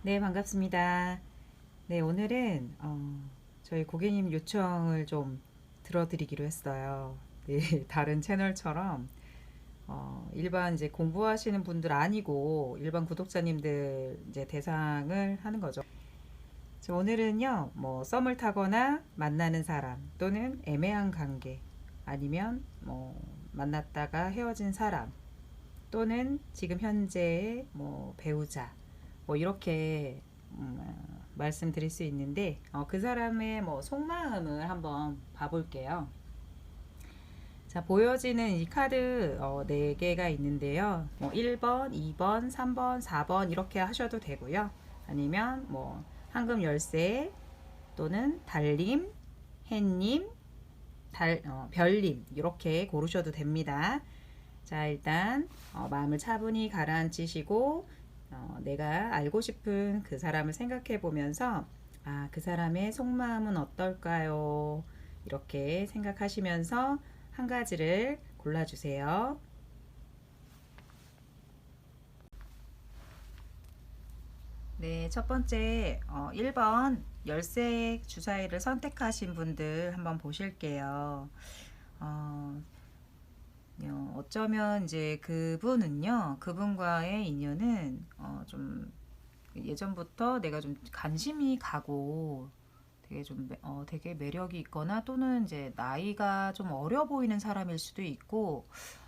네, 반갑습니다. 네, 오늘은 저희 고객님 요청을 좀 들어드리기로 했어요. 네, 다른 채널처럼 일반 이제 공부하시는 분들 아니고 일반 구독자님들 이제 대상을 하는 거죠. 오늘은요, 뭐 썸을 타거나 만나는 사람 또는 애매한 관계 아니면 뭐 만났다가 헤어진 사람 또는 지금 현재의 뭐 배우자 뭐 이렇게 말씀드릴 수 있는데 그 사람의 뭐 속마음을 한번 봐볼게요. 자, 보여지는 이 카드 4개가 있는데요. 뭐 1번, 2번, 3번, 4번 이렇게 하셔도 되고요. 아니면 뭐 황금 열쇠 또는 달님, 햇님, 별님 이렇게 고르셔도 됩니다. 자, 일단 마음을 차분히 가라앉히시고 내가 알고 싶은 그 사람을 생각해 보면서 그 사람의 속마음은 어떨까요? 이렇게 생각하시면서 한 가지를 골라주세요. 네, 첫 번째 1번 열쇠 주사위를 선택하신 분들 한번 보실게요. 어, 어쩌면 이제 그분과의 인연은 좀 예전부터 내가 좀 관심이 가고 되게 매력이 있거나 또는 이제 나이가 좀 어려 보이는 사람일 수도 있고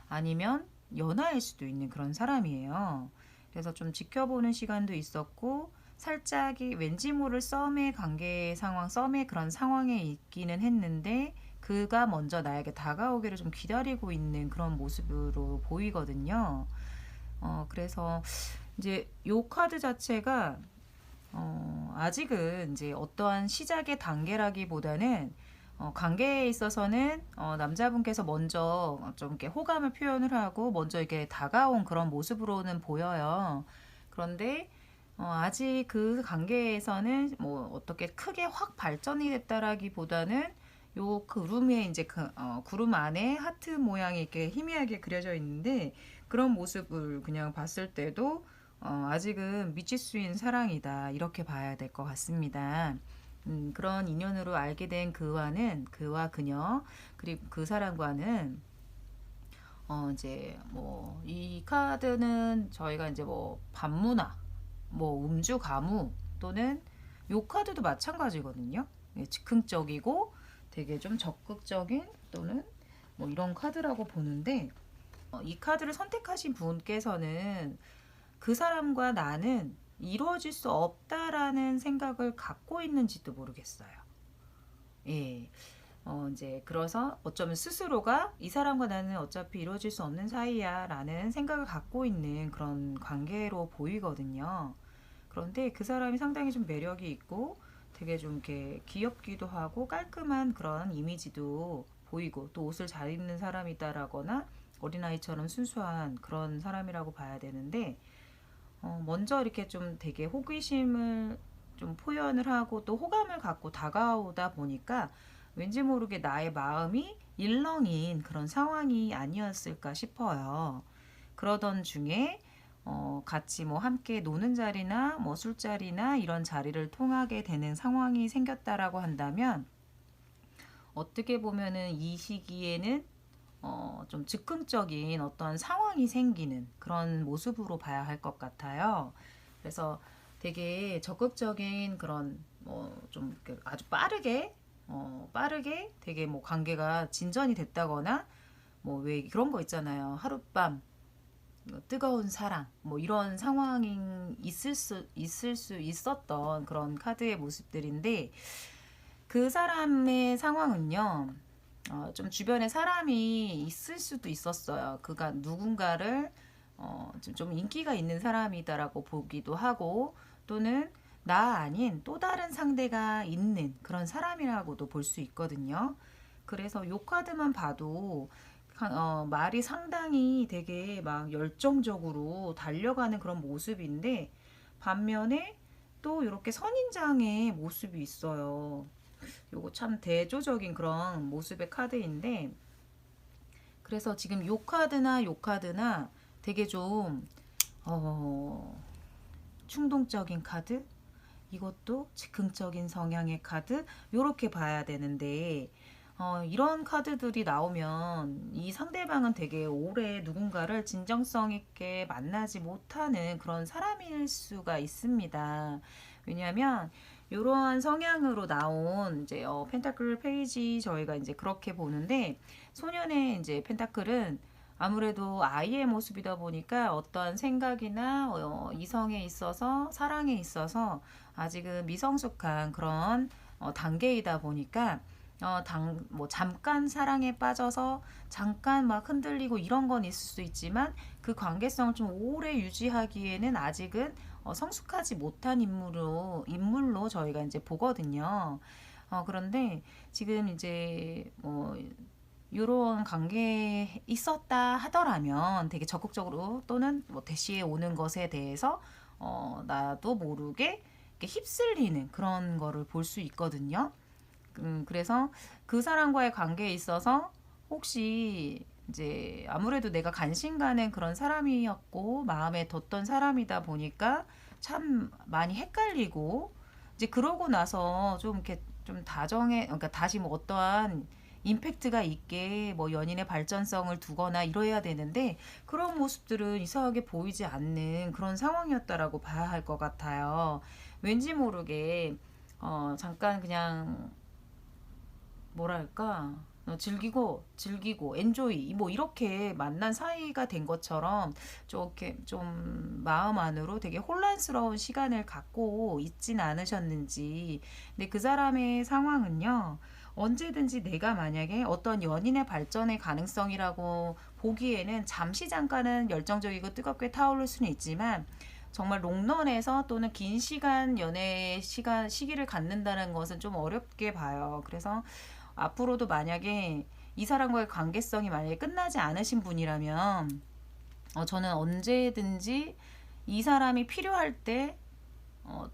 아니면 연하일 수도 있는 그런 사람이에요. 그래서 좀 지켜보는 시간도 있었고 살짝이 왠지 모를 썸의 그런 상황에 있기는 했는데 그가 먼저 나에게 다가오기를 좀 기다리고 있는 그런 모습으로 보이거든요. 그래서 이제 요 카드 자체가 아직은 이제 어떠한 시작의 단계라기보다는 관계에 있어서는 남자분께서 먼저 좀 이렇게 호감을 표현을 하고 먼저 이렇게 다가온 그런 모습으로는 보여요. 그런데 아직 그 관계에서는 뭐 어떻게 크게 확 발전이 됐다라기보다는 요 구름에 이제 구름 안에 하트 모양이 이렇게 희미하게 그려져 있는데 그런 모습을 그냥 봤을 때도 아직은 미치수인 사랑이다 이렇게 봐야 될 것 같습니다. 그런 인연으로 알게 된 그와 그녀 그리고 그 사람과는 이제 뭐 이 카드는 저희가 이제 뭐 반문화 뭐 음주 가무 또는 요 카드도 마찬가지거든요. 예, 즉흥적이고 되게 좀 적극적인 또는 뭐 이런 카드라고 보는데 이 카드를 선택하신 분께서는 그 사람과 나는 이루어질 수 없다라는 생각을 갖고 있는지도 모르겠어요. 예. 이제 그래서 어쩌면 스스로가 이 사람과 나는 어차피 이루어질 수 없는 사이야 라는 생각을 갖고 있는 그런 관계로 보이거든요. 그런데 그 사람이 상당히 좀 매력이 있고 되게 좀 이렇게 귀엽기도 하고 깔끔한 그런 이미지도 보이고 또 옷을 잘 입는 사람이다라거나 어린아이처럼 순수한 그런 사람이라고 봐야 되는데 먼저 이렇게 좀 되게 호기심을 좀 표현을 하고 또 호감을 갖고 다가오다 보니까 왠지 모르게 나의 마음이 일렁인 그런 상황이 아니었을까 싶어요. 그러던 중에 같이 뭐 함께 노는 자리나 뭐 술자리나 이런 자리를 통하게 되는 상황이 생겼다라고 한다면 어떻게 보면은 이 시기에는 좀 즉흥적인 어떤 상황이 생기는 그런 모습으로 봐야 할 것 같아요. 그래서 되게 적극적인 그런 뭐 좀 아주 빠르게 되게 뭐 관계가 진전이 됐다거나 뭐 왜 그런 거 있잖아요. 하룻밤 뜨거운 사랑 뭐 이런 상황이 있을 수 있었던 그런 카드의 모습들인데 그 사람의 상황은요. 좀 주변에 사람이 있을 수도 있었어요. 그가 누군가를 좀 인기가 있는 사람이다라고 보기도 하고 또는 나 아닌 또 다른 상대가 있는 그런 사람이라고도 볼 수 있거든요. 그래서 요 카드만 봐도 말이 상당히 되게 막 열정적으로 달려가는 그런 모습인데 반면에 또 이렇게 선인장의 모습이 있어요. 요거 참 대조적인 그런 모습의 카드인데, 그래서 지금 요 카드나 되게 좀 충동적인 카드, 이것도 즉흥적인 성향의 카드, 요렇게 봐야 되는데, 이런 카드들이 나오면 이 상대방은 되게 오래 누군가를 진정성 있게 만나지 못하는 그런 사람일 수가 있습니다. 왜냐하면 이러한 성향으로 나온 이제 펜타클 페이지, 저희가 이제 그렇게 보는데, 소년의 이제 펜타클은 아무래도 아이의 모습이다 보니까 어떠한 생각이나 이성에 있어서, 사랑에 있어서 아직은 미성숙한 그런 단계이다 보니까, 뭐 잠깐 사랑에 빠져서 잠깐 막 흔들리고 이런 건 있을 수 있지만, 그 관계성을 좀 오래 유지하기에는 아직은 성숙하지 못한 인물로 저희가 이제 보거든요. 그런데 지금 이제 뭐 이런 관계에 있었다 하더라면 되게 적극적으로, 또는 뭐 대시에 오는 것에 대해서 나도 모르게 이렇게 휩쓸리는 그런 거를 볼 수 있거든요. 그래서 그 사람과의 관계에 있어서 혹시 이제 아무래도 내가 관심 가는 그런 사람이었고 마음에 뒀던 사람이다 보니까 참 많이 헷갈리고, 이제 그러고 나서 좀 이렇게 좀 다정해, 그러니까 다시 뭐 어떠한 임팩트가 있게 뭐 연인의 발전성을 두거나 이래야 되는데, 그런 모습들은 이상하게 보이지 않는 그런 상황이었다라고 봐야 할 것 같아요. 왠지 모르게 잠깐 그냥 뭐랄까, 즐기고 엔조이 뭐 이렇게 만난 사이가 된 것처럼 좀 이렇게 좀 마음 안으로 되게 혼란스러운 시간을 갖고 있진 않으셨는지. 근데 그 사람의 상황은요, 언제든지 내가 만약에 어떤 연인의 발전의 가능성이라고 보기에는 잠시 잠깐은 열정적이고 뜨겁게 타오를 수는 있지만, 정말 롱런에서 또는 긴 시간 연애 시기를 갖는다는 것은 좀 어렵게 봐요. 그래서 앞으로도 만약에 이 사람과의 관계성이 만약에 끝나지 않으신 분이라면, 저는 언제든지 이 사람이 필요할 때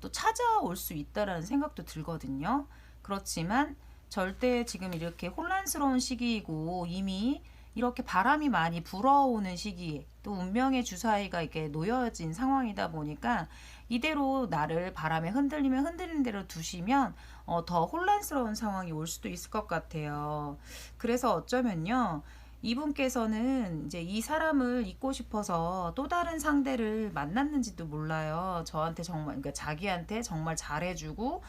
또 찾아올 수 있다라는 생각도 들거든요. 그렇지만 절대 지금 이렇게 혼란스러운 시기이고 이미 이렇게 바람이 많이 불어오는 시기에 또 운명의 주사위가 이렇게 놓여진 상황이다 보니까, 이대로 나를 바람에 흔들리면 흔들리는 대로 두시면 더 혼란스러운 상황이 올 수도 있을 것 같아요. 그래서 어쩌면요, 이분께서는 이제 이 사람을 잊고 싶어서 또 다른 상대를 만났는지도 몰라요. 저한테 정말, 그러니까 자기한테 정말 잘해주고,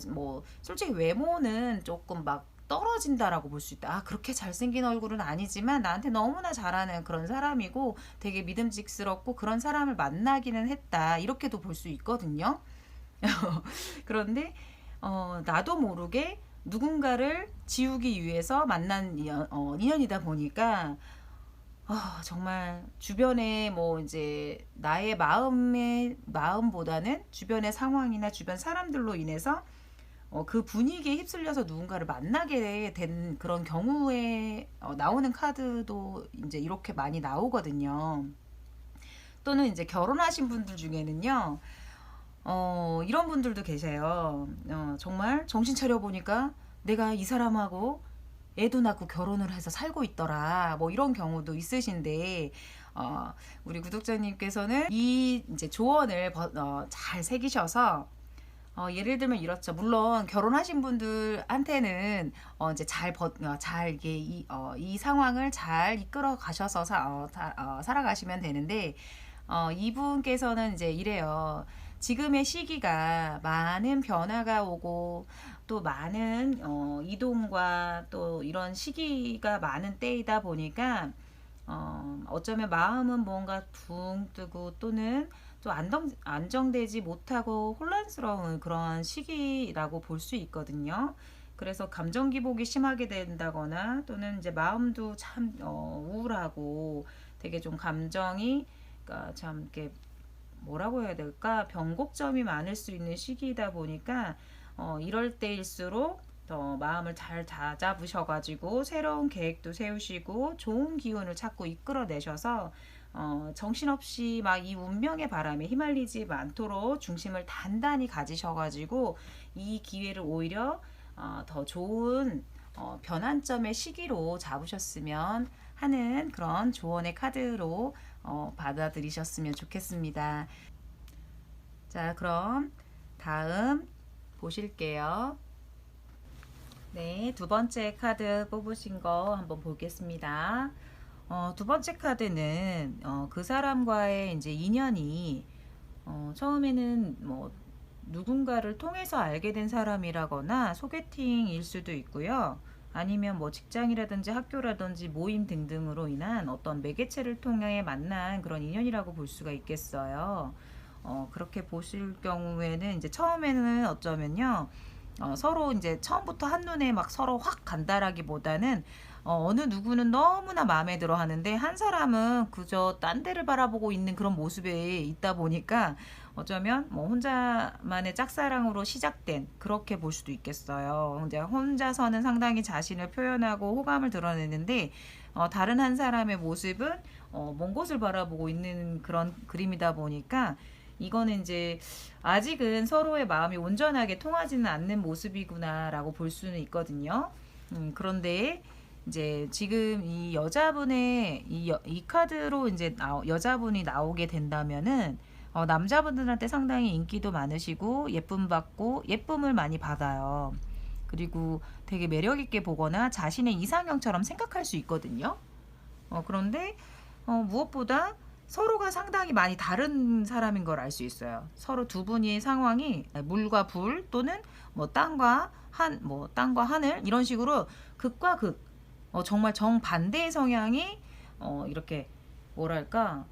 뭐 솔직히 외모는 조금 막 떨어진다라고 볼 수 있다. 아, 그렇게 잘생긴 얼굴은 아니지만 나한테 너무나 잘하는 그런 사람이고 되게 믿음직스럽고 그런 사람을 만나기는 했다, 이렇게도 볼 수 있거든요. 그런데 나도 모르게 누군가를 지우기 위해서 만난 인연이다 보니까, 정말 주변에 뭐 이제 나의 마음보다는 주변의 상황이나 주변 사람들로 인해서 그 분위기에 휩쓸려서 누군가를 만나게 된 그런 경우에 나오는 카드도 이제 이렇게 많이 나오거든요. 또는 이제 결혼하신 분들 중에는요, 이런 분들도 계세요. 정말 정신 차려 보니까 내가 이 사람하고 애도 낳고 결혼을 해서 살고 있더라, 뭐 이런 경우도 있으신데, 우리 구독자님께서는 이 이제 조언을 잘 새기셔서, 예를 들면 이렇죠. 물론 결혼하신 분들한테는 이제 잘 이게 이 상황을 잘 이끌어 가셔서 살아가시면 되는데, 이분께서는 이제 이래요. 지금의 시기가 많은 변화가 오고 또 많은 이동과 또 이런 시기가 많은 때이다 보니까, 어쩌면 마음은 뭔가 붕 뜨고 또는 또 안정되지 못하고 혼란스러운 그런 시기라고 볼 수 있거든요. 그래서 감정 기복이 심하게 된다거나 또는 이제 마음도 참 우울하고 되게 좀 감정이, 그러니까 참 이렇게 뭐라고 해야 될까, 변곡점이 많을 수 있는 시기이다 보니까 이럴 때일수록 더 마음을 잘 다잡으셔가지고 새로운 계획도 세우시고 좋은 기운을 자꾸 이끌어내셔서 정신없이 막 이 운명의 바람에 휘말리지 않도록 중심을 단단히 가지셔가지고 이 기회를 오히려 더 좋은 변환점의 시기로 잡으셨으면 하는 그런 조언의 카드로 받아들이셨으면 좋겠습니다. 자, 그럼 다음 보실게요. 네, 두 번째 카드 뽑으신 거 한번 보겠습니다. 두 번째 카드는 그 사람과의 이제 인연이 처음에는 뭐 누군가를 통해서 알게 된 사람이라거나 소개팅일 수도 있고요. 아니면 뭐 직장이라든지 학교라든지 모임 등등으로 인한 어떤 매개체를 통해 만난 그런 인연이라고 볼 수가 있겠어요. 그렇게 보실 경우에는 이제 처음에는 어쩌면요. 서로 이제 처음부터 한눈에 막 서로 확 간다라기보다는 어느 누구는 너무나 마음에 들어 하는데 한 사람은 그저 딴 데를 바라보고 있는 그런 모습에 있다 보니까 어쩌면 뭐 혼자만의 짝사랑으로 시작된 그렇게 볼 수도 있겠어요. 이제 혼자서는 상당히 자신을 표현하고 호감을 드러내는데 다른 한 사람의 모습은 먼 곳을 바라보고 있는 그런 그림이다 보니까 이거는 이제 아직은 서로의 마음이 온전하게 통하지는 않는 모습이구나라고 볼 수는 있거든요. 그런데 이제 지금 이 여자분의 이 카드로 이제 여자분이 나오게 된다면은 남자분들한테 상당히 인기도 많으시고 예쁨 받고 예쁨을 많이 받아요. 그리고 되게 매력 있게 보거나 자신의 이상형처럼 생각할 수 있거든요. 그런데 무엇보다 서로가 상당히 많이 다른 사람인 걸 알 수 있어요. 서로 두 분의 상황이 물과 불 또는 뭐 땅과 하늘 이런 식으로 극과 극, 정말 정반대의 성향이 이렇게 뭐랄까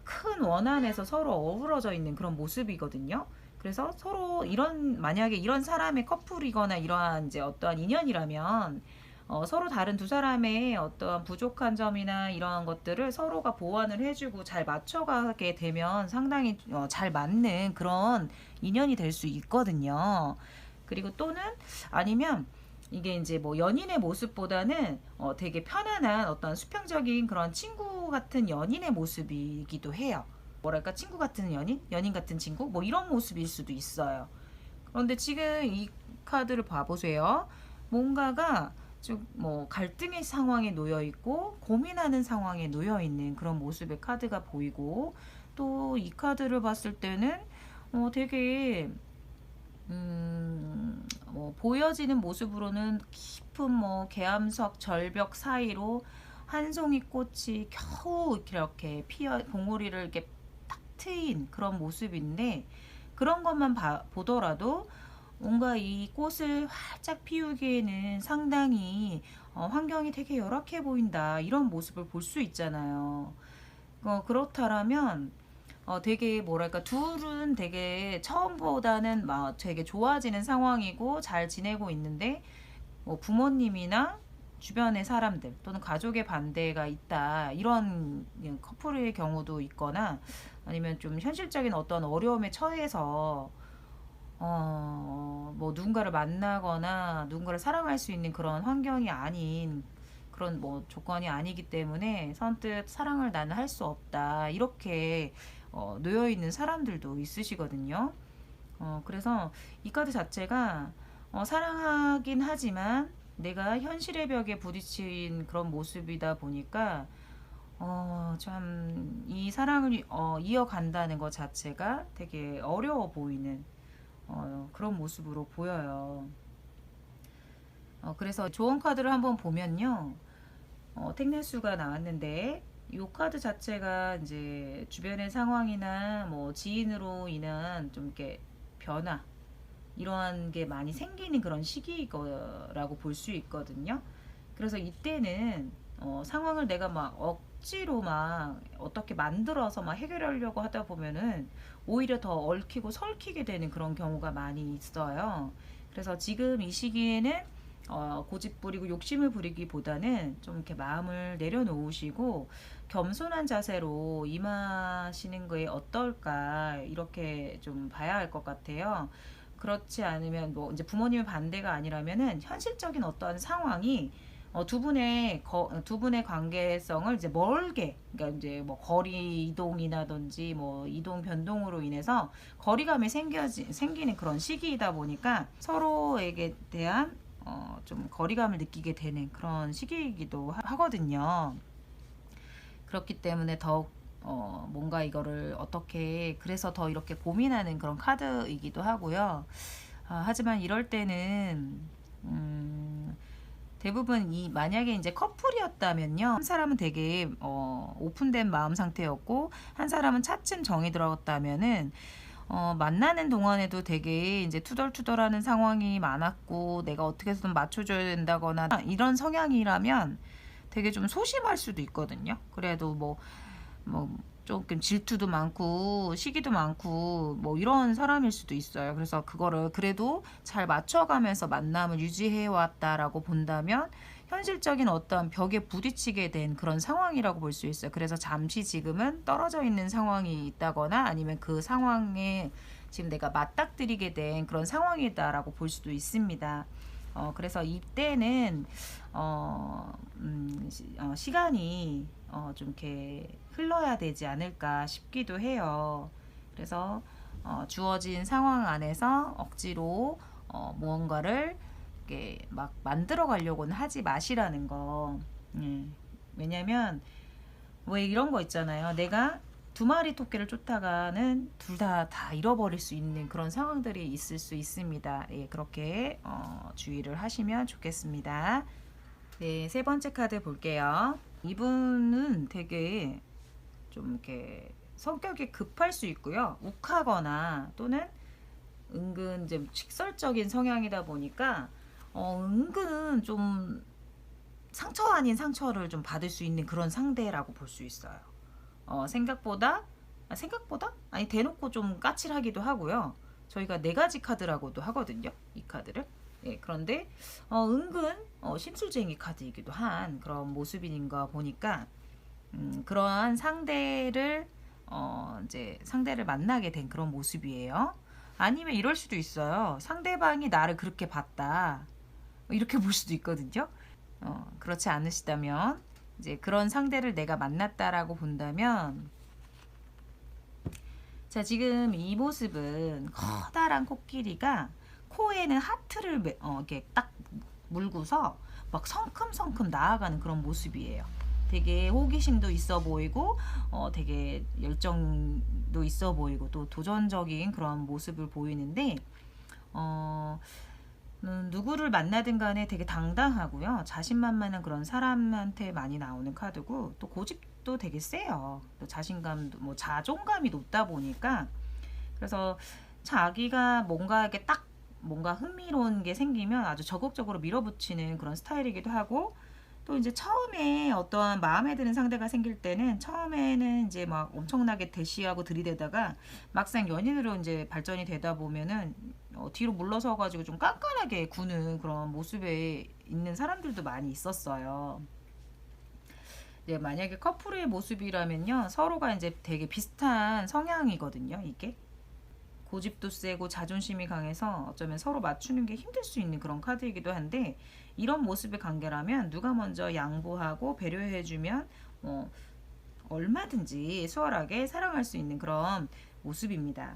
큰 원안에서 서로 어우러져 있는 그런 모습이거든요. 그래서 서로 만약에 이런 사람의 커플이거나 이러한 이제 어떠한 인연이라면 서로 다른 두 사람의 어떠한 부족한 점이나 이러한 것들을 서로가 보완을 해주고 잘 맞춰가게 되면 상당히 잘 맞는 그런 인연이 될 수 있거든요. 그리고 또는 아니면 이게 이제 뭐 연인의 모습보다는 되게 편안한 어떤 수평적인 그런 친구 같은 연인의 모습이기도 해요. 뭐랄까 친구 같은 연인, 연인 같은 친구 뭐 이런 모습일 수도 있어요. 그런데 지금 이 카드를 봐보세요. 뭔가가 좀 뭐 갈등의 상황에 놓여 있고 고민하는 상황에 놓여 있는 그런 모습의 카드가 보이고 또 이 카드를 봤을 때는 되게 뭐 보여지는 모습으로는 깊은 뭐 계암석 절벽 사이로 한 송이 꽃이 겨우 이렇게 피어 봉우리를 이렇게 탁 트인 그런 모습인데 그런 것만 보더라도 뭔가 이 꽃을 활짝 피우기에는 상당히 환경이 되게 열악해 보인다 이런 모습을 볼 수 있잖아요. 그렇다면 되게 뭐랄까 둘은 되게 처음보다는 막 되게 좋아지는 상황이고 잘 지내고 있는데 뭐 부모님이나 주변의 사람들 또는 가족의 반대가 있다 이런 커플의 경우도 있거나 아니면 좀 현실적인 어떤 어려움에 처해서 뭐 누군가를 만나거나 누군가를 사랑할 수 있는 그런 환경이 아닌 그런 뭐 조건이 아니기 때문에 선뜻 사랑을 나는 할 수 없다 이렇게 놓여 있는 사람들도 있으시거든요. 그래서 이 카드 자체가 사랑하긴 하지만 내가 현실의 벽에 부딪힌 그런 모습이다 보니까 참 이 사랑을 이어간다는 것 자체가 되게 어려워 보이는 그런 모습으로 보여요. 그래서 조언 카드를 한번 보면요. 택내수가 나왔는데 이 카드 자체가 이제 주변의 상황이나 뭐 지인으로 인한 좀 이렇게 변화 이러한 게 많이 생기는 그런 시기라고 볼 수 있거든요. 그래서 이때는 상황을 내가 막 억지로 막 어떻게 만들어서 막 해결하려고 하다 보면은 오히려 더 얽히고 설키게 되는 그런 경우가 많이 있어요. 그래서 지금 이 시기에는 고집 부리고 욕심을 부리기보다는 좀 이렇게 마음을 내려놓으시고 겸손한 자세로 임하시는 거에 어떨까 이렇게 좀 봐야 할 것 같아요. 그렇지 않으면 뭐 이제 부모님의 반대가 아니라면은 현실적인 어떤 상황이 두 분의 관계성을 이제 멀게 그러니까 이제 뭐 거리 이동이라든지 뭐 이동 변동으로 인해서 거리감이 생기는 그런 시기이다 보니까 서로에게 대한 좀 거리감을 느끼게 되는 그런 시기이기도 하거든요. 그렇기 때문에 더욱 뭔가 이거를 어떻게 그래서 더 이렇게 고민하는 그런 카드이기도 하고요. 하지만 이럴 때는 대부분 이 만약에 이제 커플이었다면요, 한 사람은 되게 오픈된 마음 상태였고 한 사람은 차츰 정이 들었다면은 만나는 동안에도 되게 이제 투덜투덜하는 상황이 많았고 내가 어떻게 해서든 맞춰줘야 된다거나 이런 성향이라면 되게 좀 소심할 수도 있거든요. 그래도 뭐 조금 질투도 많고 시기도 많고 뭐 이런 사람일 수도 있어요. 그래서 그거를 그래도 잘 맞춰가면서 만남을 유지해 왔다라고 본다면 현실적인 어떤 벽에 부딪히게 된 그런 상황이라고 볼 수 있어요. 그래서 잠시 지금은 떨어져 있는 상황이 있다거나 아니면 그 상황에 지금 내가 맞닥뜨리게 된 그런 상황이다라고 볼 수도 있습니다. 그래서 이때는 시간이 좀 이렇게 흘러야 되지 않을까 싶기도 해요. 그래서 주어진 상황 안에서 억지로 무언가를 이렇게 막 만들어 가려고는 하지 마시라는 거. 왜냐면 왜 이런 거 있잖아요. 내가 두 마리 토끼를 쫓다가는 둘 다 잃어버릴 수 있는 그런 상황들이 있을 수 있습니다. 예, 그렇게 주의를 하시면 좋겠습니다. 네, 세 번째 카드 볼게요. 이분은 되게 좀 이렇게 성격이 급할 수 있고요. 욱하거나 또는 은근 좀 직설적인 성향이다 보니까 은근 좀 상처 아닌 상처를 좀 받을 수 있는 그런 상대라고 볼 수 있어요. 생각보다 아니 대놓고 좀 까칠하기도 하고요. 저희가 네 가지 카드라고도 하거든요. 이 카드를. 예, 그런데 은근 심술쟁이 카드이기도 한 그런 모습인가 보니까 그러한 상대를 이제 상대를 만나게 된 그런 모습이에요. 아니면 이럴 수도 있어요. 상대방이 나를 그렇게 봤다. 이렇게 볼 수도 있거든요. 그렇지 않으시다면 이제 그런 상대를 내가 만났다라고 본다면 자, 지금 이 모습은 커다란 코끼리가 코에는 하트를 이렇게 딱 물고서 막 성큼성큼 나아가는 그런 모습이에요. 되게 호기심도 있어 보이고 되게 열정도 있어 보이고 또 도전적인 그런 모습을 보이는데 누구를 만나든 간에 되게 당당하고요. 자신만만한 그런 사람한테 많이 나오는 카드고 또 고집도 되게 세요. 또 자신감도 뭐 자존감이 높다 보니까 그래서 자기가 뭔가 이렇게 딱 뭔가 흥미로운 게 생기면 아주 적극적으로 밀어붙이는 그런 스타일이기도 하고 또 이제 처음에 어떠한 마음에 드는 상대가 생길 때는 처음에는 이제 막 엄청나게 대시하고 들이대다가 막상 연인으로 이제 발전이 되다 보면은 뒤로 물러서 가지고 좀 깐깐하게 구는 그런 모습에 있는 사람들도 많이 있었어요. 이제 만약에 커플의 모습이라면요 서로가 이제 되게 비슷한 성향이거든요. 이게 고집도 세고 자존심이 강해서 어쩌면 서로 맞추는 게 힘들 수 있는 그런 카드이기도 한데 이런 모습의 관계라면 누가 먼저 양보하고 배려해주면 얼마든지 수월하게 사랑할 수 있는 그런 모습입니다.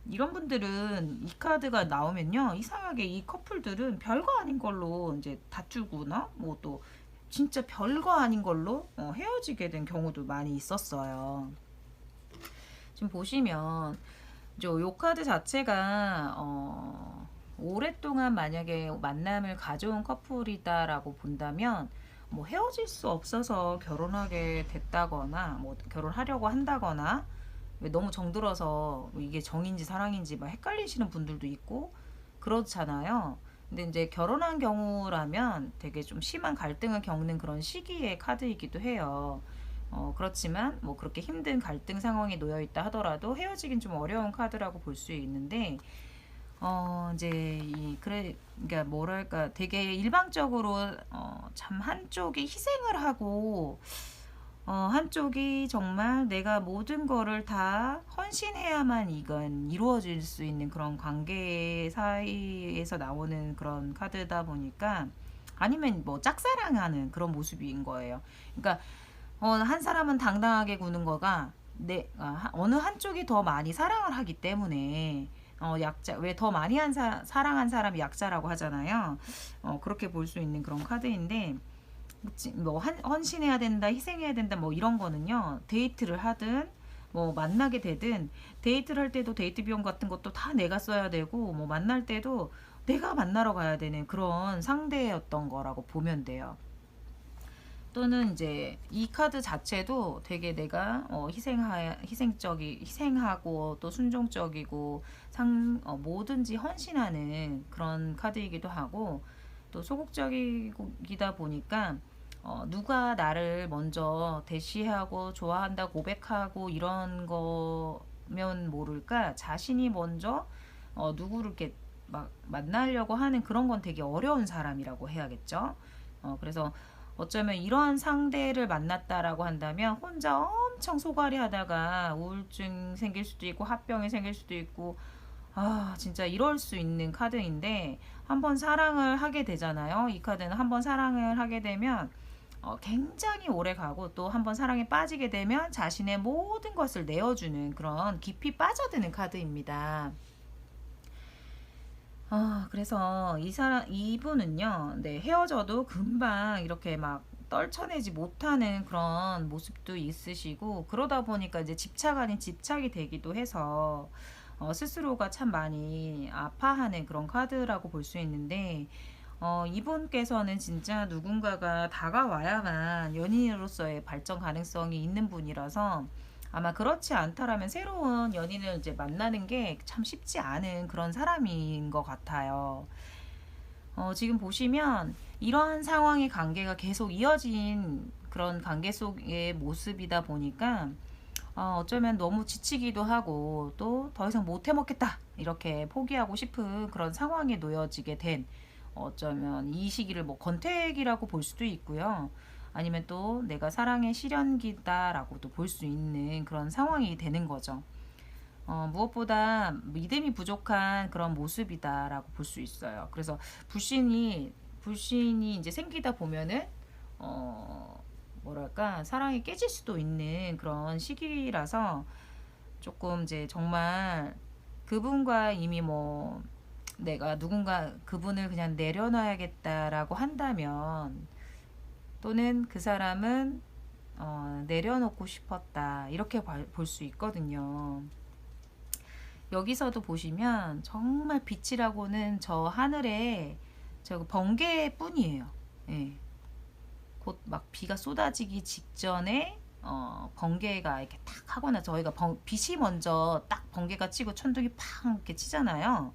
이런 분들은 이 카드가 나오면요 이상하게 이 커플들은 별거 아닌 걸로 이제 다투거나 뭐 또 진짜 별거 아닌 걸로 헤어지게 된 경우도 많이 있었어요. 지금 보시면 요 카드 자체가 오랫동안 만약에 만남을 가져온 커플이다라고 본다면 뭐 헤어질 수 없어서 결혼하게 됐다거나 뭐 결혼하려고 한다거나 왜 너무 정들어서 이게 정인지 사랑인지 막 헷갈리시는 분들도 있고 그렇잖아요. 근데 이제 결혼한 경우라면 되게 좀 심한 갈등을 겪는 그런 시기의 카드이기도 해요. 그렇지만 뭐 그렇게 힘든 갈등 상황에 놓여 있다 하더라도 헤어지긴 좀 어려운 카드라고 볼 수 있는데 이제 그러니까 뭐랄까 되게 일방적으로 참 한쪽이 희생을 하고 한쪽이 정말 내가 모든 거를 다 헌신해야만 이건 이루어질 수 있는 그런 관계 사이에서 나오는 그런 카드다 보니까 아니면 뭐 짝사랑하는 그런 모습인 거예요. 그러니까 한 사람은 당당하게 구는 거가 어느 한쪽이 더 많이 사랑을 하기 때문에 약자, 왜 더 많이 사랑한 사람이 약자라고 하잖아요. 그렇게 볼 수 있는 그런 카드인데, 뭐 헌신해야 된다, 희생해야 된다, 뭐 이런 거는요. 데이트를 하든 뭐 만나게 되든, 데이트를 할 때도 데이트 비용 같은 것도 다 내가 써야 되고, 뭐 만날 때도 내가 만나러 가야 되는 그런 상대였던 거라고 보면 돼요. 또는 이제 이 카드 자체도 되게 내가 희생하고 또 순종적이고 뭐든지 헌신하는 그런 카드이기도 하고, 또 소극적이다 보니까 누가 나를 먼저 대시하고 좋아한다 고백하고 이런 거면 모를까 자신이 먼저 누구를 이렇게 막 만나려고 하는 그런 건 되게 어려운 사람이라고 해야겠죠. 그래서 어쩌면 이러한 상대를 만났다라고 한다면 혼자 엄청 소갈이 하다가 우울증 생길 수도 있고 합병이 생길 수도 있고, 진짜 이럴 수 있는 카드인데, 한번 사랑을 하게 되잖아요. 이 카드는 한번 사랑을 하게 되면 굉장히 오래 가고, 또 한번 사랑에 빠지게 되면 자신의 모든 것을 내어주는 그런 깊이 빠져드는 카드입니다. 그래서 이분은요, 네, 헤어져도 금방 이렇게 막 떨쳐내지 못하는 그런 모습도 있으시고, 그러다 보니까 이제 집착 아닌 집착이 되기도 해서, 스스로가 참 많이 아파하는 그런 카드라고 볼 수 있는데, 이분께서는 진짜 누군가가 다가와야만 연인으로서의 발전 가능성이 있는 분이라서, 아마 그렇지 않다라면 새로운 연인을 이제 만나는 게 참 쉽지 않은 그런 사람인 것 같아요. 지금 보시면 이러한 상황의 관계가 계속 이어진 그런 관계 속의 모습이다 보니까 어쩌면 너무 지치기도 하고, 또 더 이상 못 해먹겠다 이렇게 포기하고 싶은 그런 상황에 놓여지게 된, 어쩌면 이 시기를 뭐 권태기라고 볼 수도 있고요. 아니면 또 내가 사랑의 실현기다라고도 볼 수 있는 그런 상황이 되는 거죠. 무엇보다 믿음이 부족한 그런 모습이다라고 볼 수 있어요. 그래서 불신이 이제 생기다 보면은 뭐랄까 사랑이 깨질 수도 있는 그런 시기라서, 조금 이제 정말 그분과 이미 뭐 내가 누군가 그분을 그냥 내려놔야겠다라고 한다면, 또는 그 사람은 내려놓고 싶었다 이렇게 볼 수 있거든요. 여기서도 보시면 정말 빛이라고는 저 하늘에 저 번개뿐이에요. 예. 곧 막 비가 쏟아지기 직전에 번개가 이렇게 탁 하거나, 저희가 빛이 먼저 딱 번개가 치고 천둥이 팡 이렇게 치잖아요.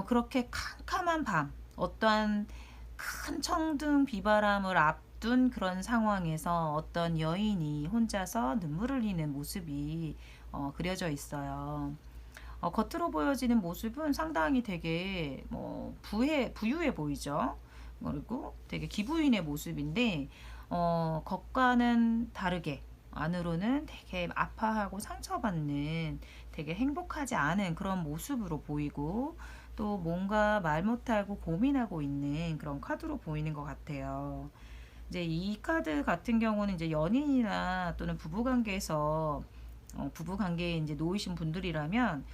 그렇게 캄캄한 밤, 어떠한 큰 청둥 비바람을 앞둔 그런 상황에서 어떤 여인이 혼자서 눈물을 흘리는 모습이 그려져 있어요. 겉으로 보여지는 모습은 상당히 되게 뭐 부유해 보이죠. 그리고 되게 기부인의 모습인데, 겉과는 다르게 안으로는 되게 아파하고 상처받는, 되게 행복하지 않은 그런 모습으로 보이고, 또 뭔가 말 못하고 고민하고 있는 그런 카드로 보이는 것 같아요. 이제 이 카드 같은 경우는 이제 연인이나 또는 부부 관계에 이제 놓이신 분들이라면,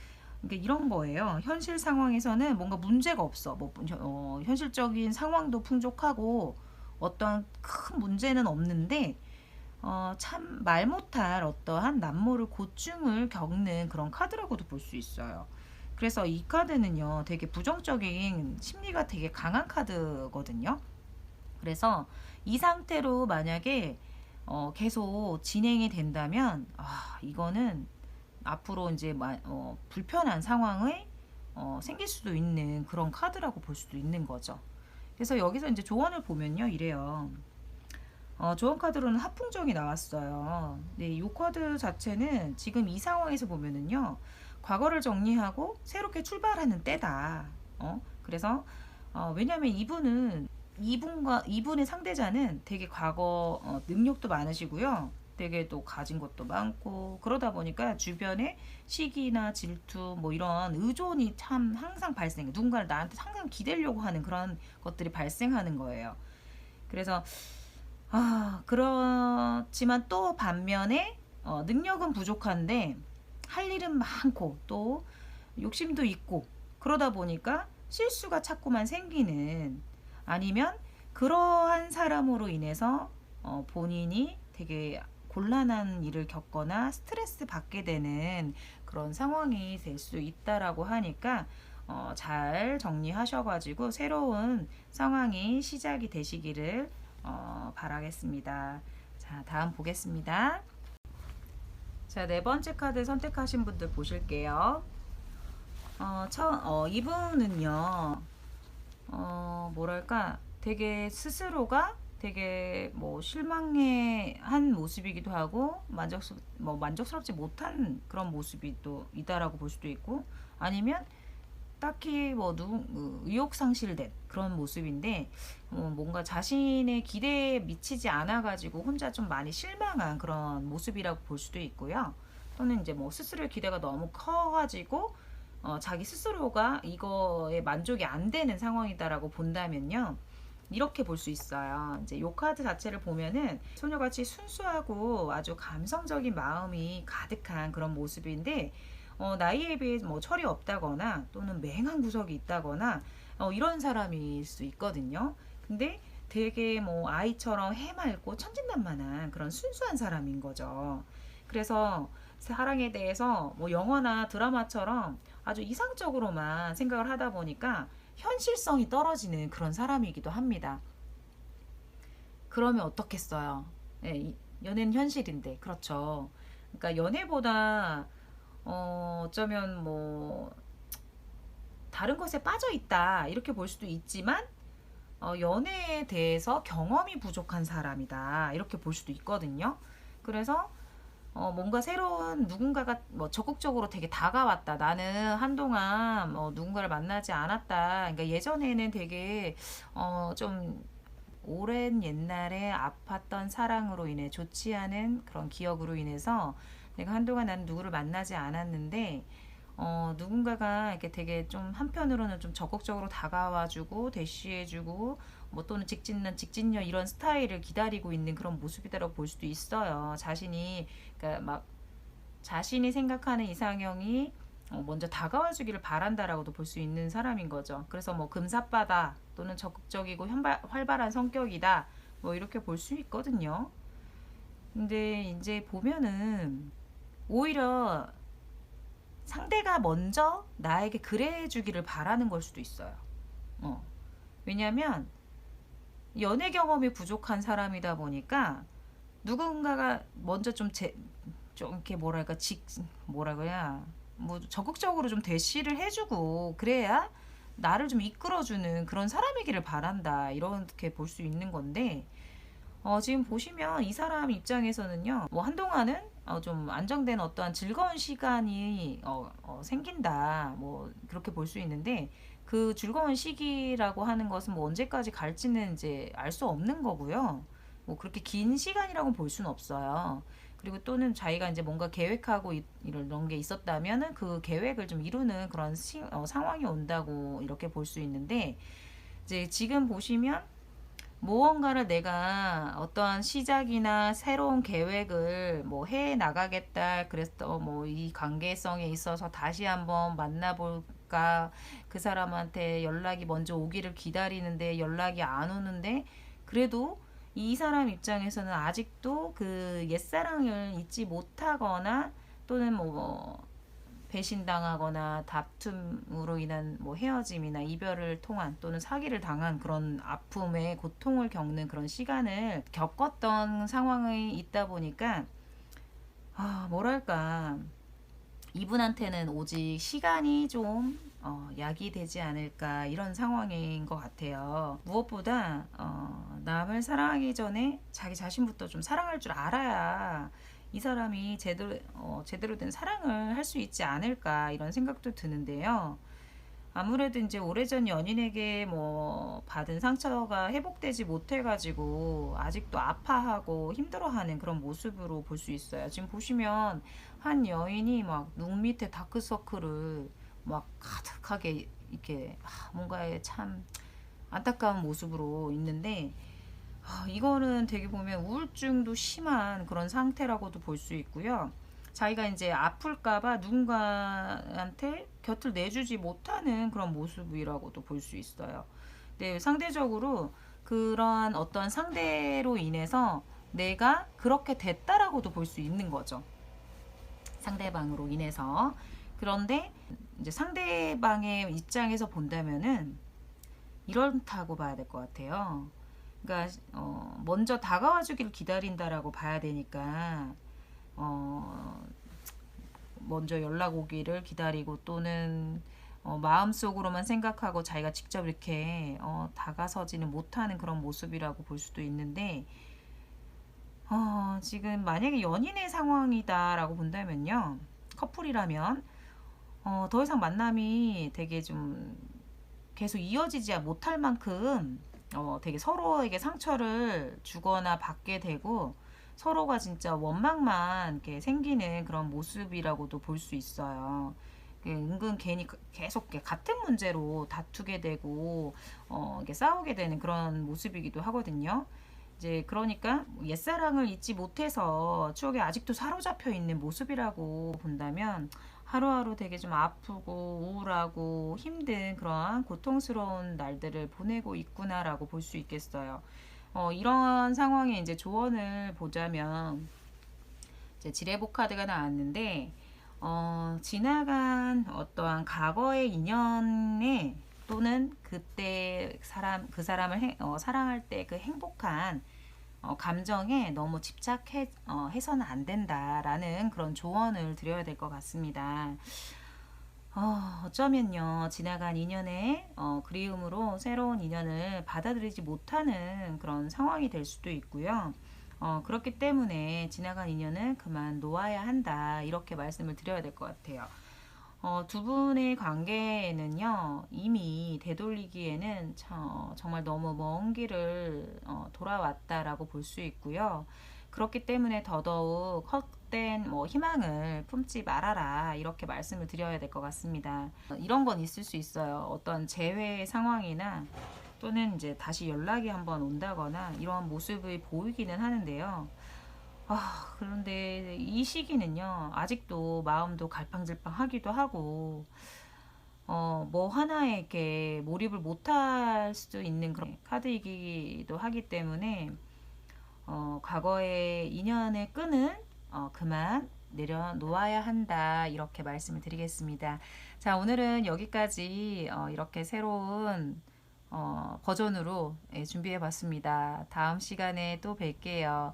그러니까 이런 거예요. 현실 상황에서는 뭔가 문제가 없어. 뭐 현실적인 상황도 풍족하고 어떠한 큰 문제는 없는데, 참 말 못할 어떠한 남모를 고충을 겪는 그런 카드라고도 볼 수 있어요. 그래서 이 카드는요, 되게 부정적인 심리가 되게 강한 카드거든요. 그래서 이 상태로 만약에 계속 진행이 된다면, 이거는 앞으로 이제 불편한 상황이 생길 수도 있는 그런 카드라고 볼 수도 있는 거죠. 그래서 여기서 이제 조언을 보면요, 이래요. 조언 카드로는 하풍정이 나왔어요. 네, 이 카드 자체는 지금 이 상황에서 보면은요, 과거를 정리하고 새롭게 출발하는 때다. 그래서 왜냐하면 이분의 상대자는 되게 과거 능력도 많으시고요. 되게 또 가진 것도 많고, 그러다 보니까 주변에 시기나 질투 뭐 이런 의존이 참 항상 발생해. 누군가를 나한테 항상 기대려고 하는 그런 것들이 발생하는 거예요. 그래서 그렇지만 또 반면에 능력은 부족한데 할 일은 많고, 또 욕심도 있고 그러다 보니까 실수가 자꾸만 생기는, 아니면 그러한 사람으로 인해서 본인이 되게 곤란한 일을 겪거나 스트레스 받게 되는 그런 상황이 될 수 있다라고 하니까 잘 정리하셔가지고 새로운 상황이 시작이 되시기를 바라겠습니다. 자, 다음 보겠습니다. 자, 네 번째 카드 선택하신 분들 보실게요. 이분은요, 뭐랄까, 되게 스스로가 되게 뭐 실망해 한 모습이기도 하고 만족스럽지 못한 그런 모습이 또 있다라고 볼 수도 있고, 아니면 딱히 뭐 의욕 상실된 그런 모습인데, 뭔가 자신의 기대에 미치지 않아 가지고 혼자 좀 많이 실망한 그런 모습이라고 볼 수도 있고요. 또는 이제 뭐 스스로의 기대가 너무 커 가지고 자기 스스로가 이거에 만족이 안 되는 상황이다라고 본다면요, 이렇게 볼 수 있어요. 이제 요 카드 자체를 보면은 소녀같이 순수하고 아주 감성적인 마음이 가득한 그런 모습인데, 나이에 비해 뭐 철이 없다거나 또는 맹한 구석이 있다거나 이런 사람일 수 있거든요. 근데 되게 뭐 아이처럼 해맑고 천진난만한 그런 순수한 사람인 거죠. 그래서 사랑에 대해서 뭐 영화나 드라마처럼 아주 이상적으로만 생각을 하다 보니까 현실성이 떨어지는 그런 사람이기도 합니다. 그러면 어떻겠어요? 예, 연애는 현실인데, 그렇죠. 그러니까 연애보다 어쩌면 뭐 다른 것에 빠져 있다 이렇게 볼 수도 있지만, 연애에 대해서 경험이 부족한 사람이다 이렇게 볼 수도 있거든요. 그래서 뭔가 새로운 누군가가 뭐 적극적으로 되게 다가왔다. 나는 한동안 누군가를 만나지 않았다. 그러니까 예전에는 되게 좀 오랜 옛날에 아팠던 사랑으로 인해 좋지 않은 그런 기억으로 인해서 내가 한동안 나는 누구를 만나지 않았는데, 누군가가 이렇게 되게 좀 한편으로는 좀 적극적으로 다가와주고 대시해주고 뭐 또는 직진녀 이런 스타일을 기다리고 있는 그런 모습이다라고 볼 수도 있어요. 그러니까 막 자신이 생각하는 이상형이 먼저 다가와주기를 바란다라고도 볼 수 있는 사람인 거죠. 그래서 뭐 금사빠다 또는 적극적이고 활발한 성격이다 뭐 이렇게 볼 수 있거든요. 근데 이제 보면은 오히려 상대가 먼저 나에게 그래 주기를 바라는 걸 수도 있어요. 어. 왜냐면 연애 경험이 부족한 사람이다 보니까 누군가가 먼저 좀 이렇게 뭐랄까 뭐라 그래야 뭐 적극적으로 좀 대시를 해주고 그래야 나를 좀 이끌어주는 그런 사람이기를 바란다 이렇게 볼 수 있는 건데, 지금 보시면 이 사람 입장에서는요, 뭐 한동안은 좀 안정된 어떠한 즐거운 시간이 생긴다, 뭐 그렇게 볼 수 있는데, 그 즐거운 시기라고 하는 것은 뭐 언제까지 갈지는 이제 알 수 없는 거고요. 뭐 그렇게 긴 시간이라고 볼 수는 없어요. 그리고 또는 자기가 이제 뭔가 계획하고 이런 게 있었다면은 그 계획을 좀 이루는 그런 상황이 온다고 이렇게 볼 수 있는데, 이제 지금 보시면 무언가를 내가 어떠한 시작이나 새로운 계획을 뭐 해 나가겠다. 그래서 뭐 이 관계성에 있어서 다시 한번 만나볼까. 그 사람한테 연락이 먼저 오기를 기다리는데 연락이 안 오는데, 그래도 이 사람 입장에서는 아직도 그 옛사랑을 잊지 못하거나 또는 뭐 배신당하거나 다툼으로 인한 뭐 헤어짐이나 이별을 통한 또는 사기를 당한 그런 아픔의 고통을 겪는 그런 시간을 겪었던 상황이 있다 보니까, 뭐랄까, 이분한테는 오직 시간이 좀 약이 되지 않을까 이런 상황인 것 같아요. 무엇보다 남을 사랑하기 전에 자기 자신부터 좀 사랑할 줄 알아야 이 사람이 제대로 된 사랑을 할 수 있지 않을까 이런 생각도 드는데요. 아무래도 이제 오래전 연인에게 뭐 받은 상처가 회복되지 못해가지고 아직도 아파하고 힘들어하는 그런 모습으로 볼 수 있어요. 지금 보시면 한 여인이 막 눈 밑에 다크서클을 막 가득하게 이렇게 뭔가에 참 안타까운 모습으로 있는데, 이거는 되게 보면 우울증도 심한 그런 상태라고도 볼 수 있고요. 자기가 이제 아플까봐 누군가한테 곁을 내주지 못하는 그런 모습이라고도 볼 수 있어요. 네, 상대적으로 그러한 어떤 상대로 인해서 내가 그렇게 됐다라고도 볼 수 있는 거죠. 상대방으로 인해서. 그런데 이제 상대방의 입장에서 본다면은 이렇다고 봐야 될 것 같아요. 그러니까 먼저 다가와 주기를 기다린다라고 봐야 되니까 먼저 연락 오기를 기다리고 또는 마음속으로만 생각하고 자기가 직접 이렇게 다가서지는 못하는 그런 모습이라고 볼 수도 있는데 지금 만약에 연인의 상황이다라고 본다면요. 커플이라면 더 이상 만남이 되게 좀 계속 이어지지 못할 만큼 되게 서로에게 상처를 주거나 받게 되고 서로가 진짜 원망만 이렇게 생기는 그런 모습이라고도 볼 수 있어요. 은근 괜히 계속 같은 문제로 다투게 되고 이렇게 싸우게 되는 그런 모습이기도 하거든요. 이제 그러니까 옛사랑을 잊지 못해서 추억에 아직도 사로잡혀 있는 모습이라고 본다면 하루하루 되게 좀 아프고 우울하고 힘든 그러한 고통스러운 날들을 보내고 있구나라고 볼 수 있겠어요. 이런 상황에 이제 조언을 보자면 이제 지뢰복 카드가 나왔는데 지나간 어떠한 과거의 인연에 또는 그때 그 사람을 사랑할 때 그 행복한 감정에 너무 해서는 안 된다라는 그런 조언을 드려야 될 것 같습니다. 어쩌면요, 지나간 인연의 그리움으로 새로운 인연을 받아들이지 못하는 그런 상황이 될 수도 있고요. 그렇기 때문에 지나간 인연은 그만 놓아야 한다. 이렇게 말씀을 드려야 될 것 같아요. 두 분의 관계는요, 이미 되돌리기에는 정말 너무 먼 길을 돌아왔다라고 볼 수 있고요. 그렇기 때문에 더더욱 헛된 희망을 품지 말아라. 이렇게 말씀을 드려야 될 것 같습니다. 이런 건 있을 수 있어요. 어떤 재회 상황이나 또는 이제 다시 연락이 한번 온다거나 이런 모습을 보이기는 하는데요. 그런데 이 시기는요, 아직도 마음도 갈팡질팡 하기도 하고, 뭐 하나에 이렇게 몰입을 못할 수도 있는 그런 카드이기도 하기 때문에, 과거의 인연의 끈은 그만 내려놓아야 한다. 이렇게 말씀을 드리겠습니다. 자, 오늘은 여기까지 이렇게 새로운 버전으로 준비해 봤습니다. 다음 시간에 또 뵐게요.